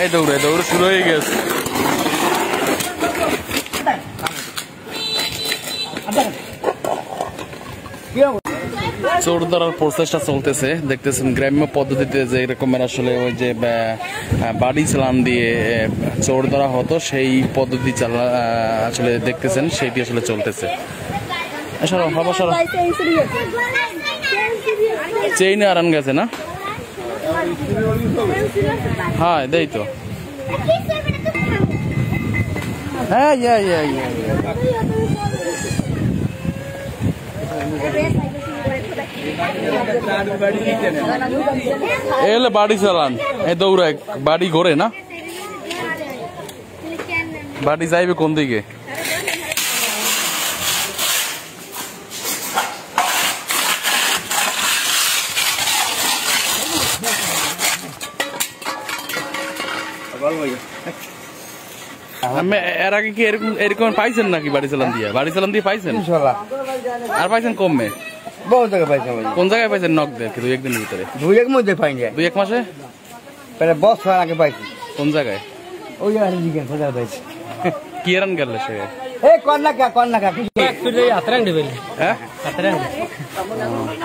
এই দৌড়ে দৌড় শুরু হয়ে গেছে। চোর ধরার প্রচেষ্টা চলতেছে, দেখতেছেন গ্রাম্য পদ্ধতিতে যে এরকমের আসলে ওই যে বাড়ি চালান দিয়ে চোর ধরা হতো সেই পদ্ধতি আসলে দেখতেছেন সেইটি আসলে চলতেছে। চেইনে আরান গেছে না? হ্যাঁ দেই তো। হ্যাঁ এলে বাড়ি চালান এ দৌড়ায় বাড়ি ঘোরে না? বাড়ি যাইবে কোন দিকে? এর আগে কি এরকম পাইছেন নাকি বাড়ি চালান দিয়ে? বাড়ি চালান দিয়ে পাইছেন? আর পাইছেন কমে? বহু জায়গায় পাইছেন। কোন জায়গায় পাইছেন? নক দেখ দুই একদিনের ভিতরে? দুই এক মধ্যে পাইনি। দুই এক মাসে? বছর আগে পাইছি। কোন জায়গায়? ওই জায়গায় পাইছি। কি এরান গেল সে?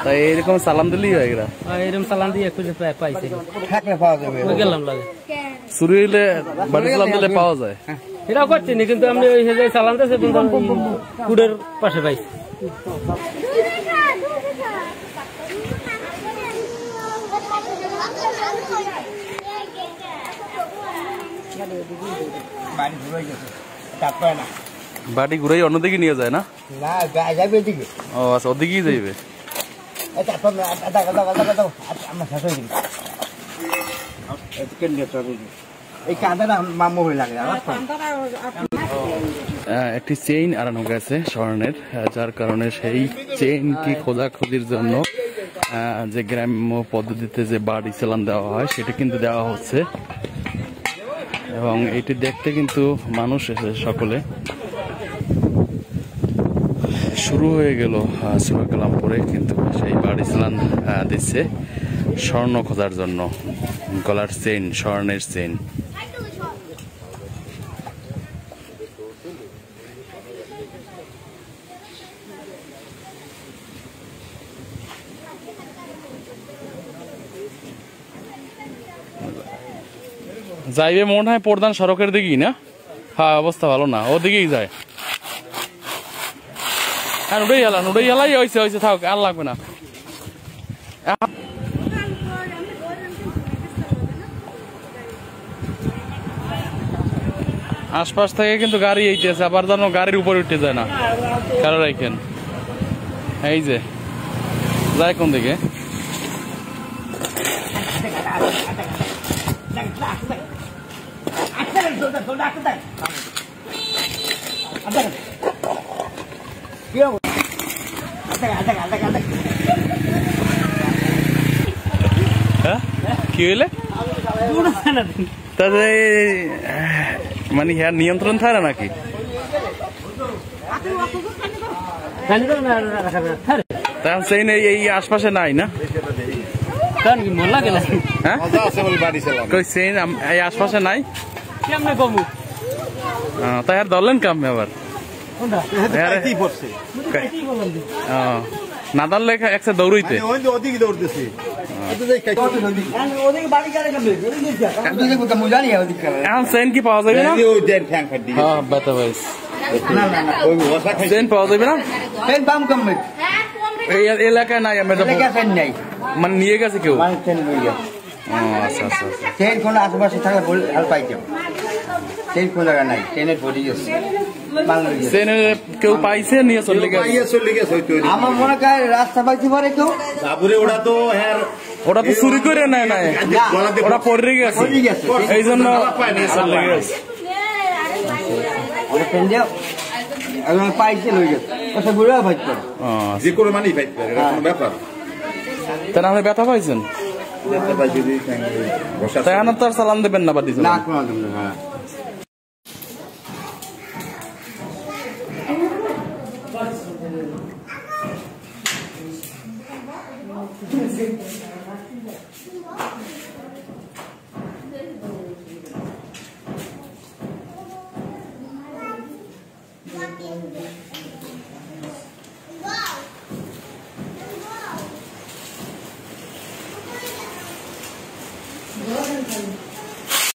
তাই এরকম সালাম দিলেই হয়ে গেল? এরকম সালাম দিয়ে পাইছে চুরি হইলে বাড়ি সালাম দিলে পাওয়া যায়। এরাও করছি না, কিন্তু আমি ওই সালাম দিয়েছে কুড়ের পাশে পাইছি। বাড়ি ঘুরাই অন্যদিকে নিয়ে যায় না? ও আচ্ছা, ওদিকেই যাইবে। একটি চেইন আনানো গেছে স্বর্ণের, যার কারণে সেই চেইন কি খোঁজাখুঁজির জন্য যে গ্রাম্য পদ্ধতিতে যে বাড়ি চালান দেওয়া হয় সেটা কিন্তু দেওয়া হচ্ছে। এবং এটি দেখতে কিন্তু মানুষ এসে সকলে শুরু হয়ে গেল সুরা কালামপুরে, কিন্তু সেই বাড়ি চালান দিচ্ছে স্বর্ণ খোঁজার জন্য। গলার চেইন, স্বর্ণের চেইন। যাইবে মনে হয় প্রধান সড়কের দিকেই না? হ্যাঁ, অবস্থা ভালো না, ওদিকেই যায়। হ্যাঁ, উড়েই গেলাই হয়েছে থাক, আর লাগবে না। আশপাশ থেকে কিন্তু গাড়ি এইতেছে, আবার যেন গাড়ির উপরে উঠতে যায় না। কারো রাখেন এই যে যায় কোন দিকে? কি হইলে মানে হ্যাঁ নিয়ন্ত্রণ থাকে নাকি? সেই এই আশপাশে নাই না? এই আশপাশে নাই তাই আর ধরলেন কাম আবার না ধরলে একসাথে দৌড়ইতে চেন কি পাওয়া যাবে না? চেন পাওয়া যাবে না এই এলাকায়? নাই মানে নিয়ে গেছে কেউ? আচ্ছা আচ্ছা, চেন কোন আশেপাশে থাকলে আর পাইতাম। চেন কোন জায়গা নাই, চেনের বডি আছে। চেনের কেউ পাইছে নিয়ে চলে গেছে। আমার মনে হয় রাস্তা পাইতে পারে কেউ। ওটা তো চুরি করে নেয় নাই, ওটা পড়ে গেছে এই জন্য চলে গেছে। পাইছে লই গেছে, ঘুরে ফাইতে পারে, যে কোনো মানেই ফাইতে পারে, এটা কোনো ব্যাপার। তাহলে আপনি ব্যথা পাইছেন? তাই আনার তো আর সালাম দেবেন না বাড়ি? না, কোনো